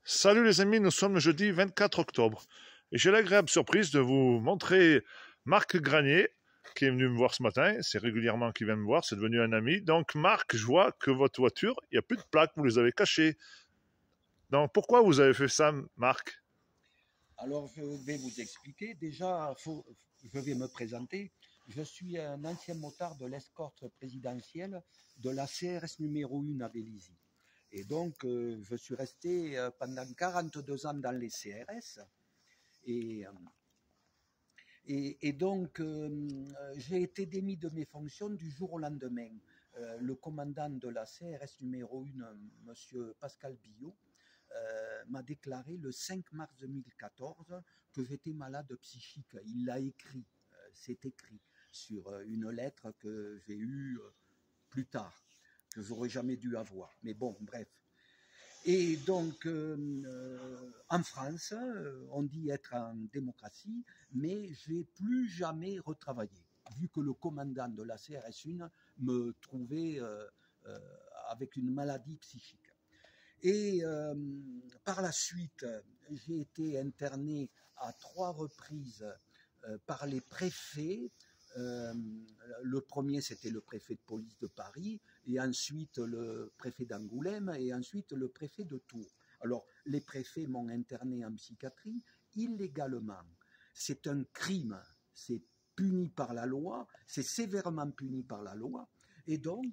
Salut les amis, nous sommes le jeudi 24 octobre et j'ai l'agréable surprise de vous montrer Marc Granier qui est venu me voir ce matin. C'est régulièrement qu'il vient me voir, c'est devenu un ami. Donc Marc, je vois que votre voiture, il n'y a plus de plaques, vous les avez cachées. Donc pourquoi vous avez fait ça, Marc? Alors, je vais vous expliquer. Déjà, je vais me présenter. Je suis un ancien motard de l'escorte présidentielle de la CRS numéro 1 à Vélizy. Et donc, je suis resté pendant 42 ans dans les CRS. Et, donc, j'ai été démis de mes fonctions du jour au lendemain. Le commandant de la CRS numéro 1, monsieur Pascal Billot, m'a déclaré le 5 mars 2014 que j'étais malade psychique. Il l'a écrit, c'est écrit sur une lettre que j'ai eue plus tard, que j'aurais jamais dû avoir. Mais bon, bref. Et donc, en France, on dit être en démocratie, mais j'ai plus jamais retravaillé, vu que le commandant de la CRS 1 me trouvait avec une maladie psychique. Et par la suite, j'ai été interné à 3 reprises par les préfets. Le premier, c'était le préfet de police de Paris, et ensuite le préfet d'Angoulême, et ensuite le préfet de Tours. Alors, les préfets m'ont interné en psychiatrie illégalement. C'est un crime, c'est puni par la loi, c'est sévèrement puni par la loi, et donc,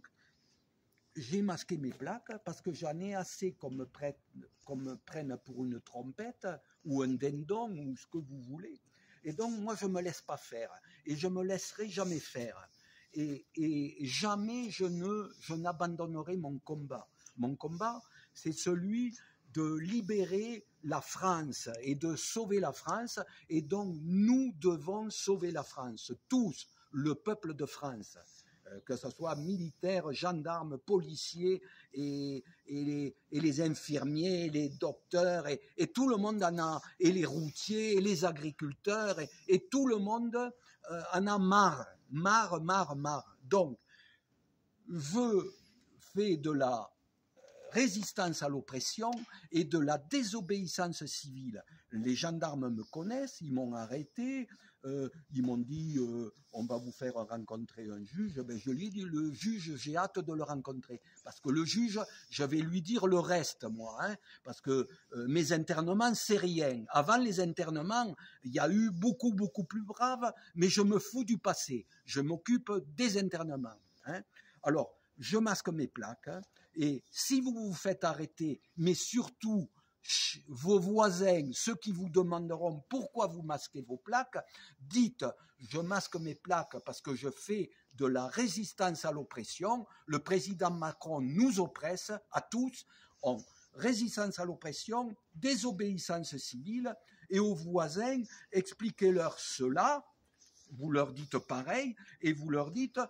j'ai masqué mes plaques parce que j'en ai assez qu'on me prenne pour une trompette ou un dindon ou ce que vous voulez. Et donc, moi, je ne me laisse pas faire et je ne me laisserai jamais faire. Et jamais je n'abandonnerai mon combat. Mon combat, c'est celui de libérer la France et de sauver la France. Et donc, nous devons sauver la France, tous, le peuple de France. Que ce soit militaires, gendarmes, policiers et les infirmiers, les docteurs et tout le monde en a, et les routiers, et les agriculteurs, et tout le monde en a marre. Donc, je fais de la résistance à l'oppression et de la désobéissance civile. Les gendarmes me connaissent, ils m'ont arrêté, ils m'ont dit on va vous faire rencontrer un juge. Ben, je lui ai dit le juge, j'ai hâte de le rencontrer parce que le juge, je vais lui dire le reste moi, hein, parce que mes internements c'est rien. Avant les internements, il y a eu beaucoup plus grave, mais je me fous du passé. Je m'occupe des internements. Hein. Alors, je masque mes plaques, hein, et si vous vous faites arrêter, mais surtout vos voisins, ceux qui vous demanderont pourquoi vous masquez vos plaques, dites je masque mes plaques parce que je fais de la résistance à l'oppression. Le président Macron nous oppresse à tous. Résistance à l'oppression, désobéissance civile, et aux voisins, expliquez-leur cela. Vous leur dites pareil et vous leur dites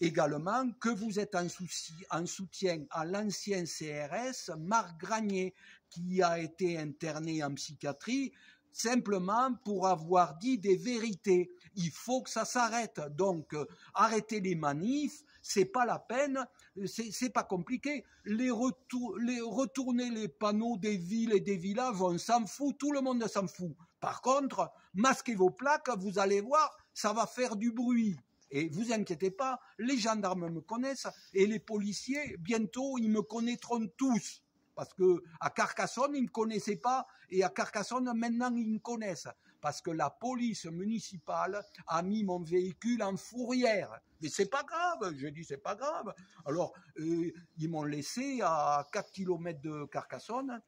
également que vous êtes en soutien à l'ancien CRS, Marc Granier, qui a été interné en psychiatrie simplement pour avoir dit des vérités. Il faut que ça s'arrête. Donc, arrêtez les manifs, c'est pas la peine, c'est pas compliqué. Retourner les panneaux des villes et des villages, on s'en fout, tout le monde s'en fout. Par contre, masquez vos plaques, vous allez voir, ça va faire du bruit. Et vous inquiétez pas, les gendarmes me connaissent et les policiers, bientôt, ils me connaîtront tous. Parce que à Carcassonne, ils me connaissaient pas, et à Carcassonne, maintenant, ils me connaissent. Parce que la police municipale a mis mon véhicule en fourrière. Mais c'est pas grave, je dis c'est pas grave. Alors, ils m'ont laissé à 4 kilomètres de Carcassonne.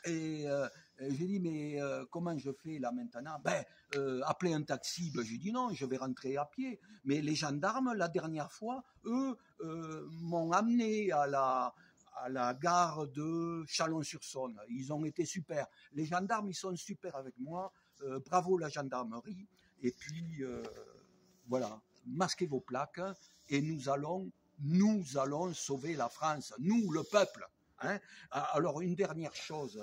Et j'ai dit, mais comment je fais là maintenant? Appeler un taxi, j'ai dit non, je vais rentrer à pied. Mais les gendarmes, la dernière fois, eux, m'ont amené à la gare de Chalon-sur-Saône. Ils ont été super. Les gendarmes, ils sont super avec moi. Bravo la gendarmerie. Et puis, voilà, masquez vos plaques et nous allons sauver la France, nous, le peuple. Hein. Alors, une dernière chose.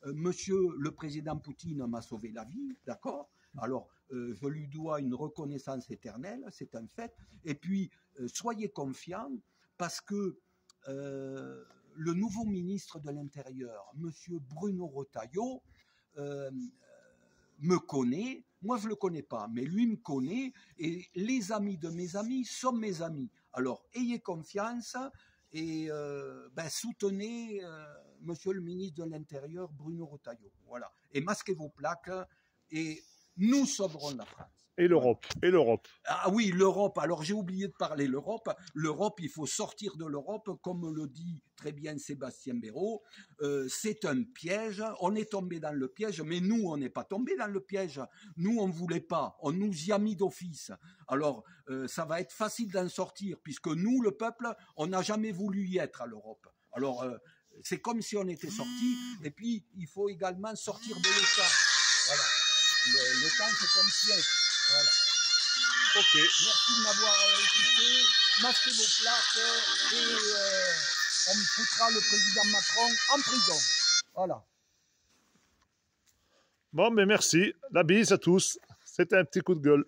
Monsieur le président Poutine m'a sauvé la vie, d'accord? Alors, je lui dois une reconnaissance éternelle, c'est un fait. Et puis, soyez confiants, parce que le nouveau ministre de l'Intérieur, monsieur Bruno Retailleau, me connaît. Moi, je ne le connais pas, mais lui me connaît. Et les amis de mes amis sont mes amis. Alors, ayez confiance et soutenez monsieur le ministre de l'Intérieur, Bruno Retailleau. Voilà. Et masquez vos plaques et nous sauverons la France. Et l'Europe, et l'Europe. Ah oui, l'Europe. Alors j'ai oublié de parler l'Europe. L'Europe, il faut sortir de l'Europe, comme le dit très bien Sébastien Béraud. C'est un piège. On est tombé dans le piège, mais nous, on n'est pas tombé dans le piège. Nous, on ne voulait pas. On nous y a mis d'office. Alors, ça va être facile d'en sortir, puisque nous, le peuple, on n'a jamais voulu y être à l'Europe. Alors, c'est comme si on était sorti. Et puis, il faut également sortir de l'OTAN. Voilà. L'OTAN, c'est un piège. Voilà. Ok. Merci de m'avoir écouté. Masquez vos plaques et on foutra le président Macron en prison. Voilà. Bon, mais merci. La bise à tous. C'était un petit coup de gueule.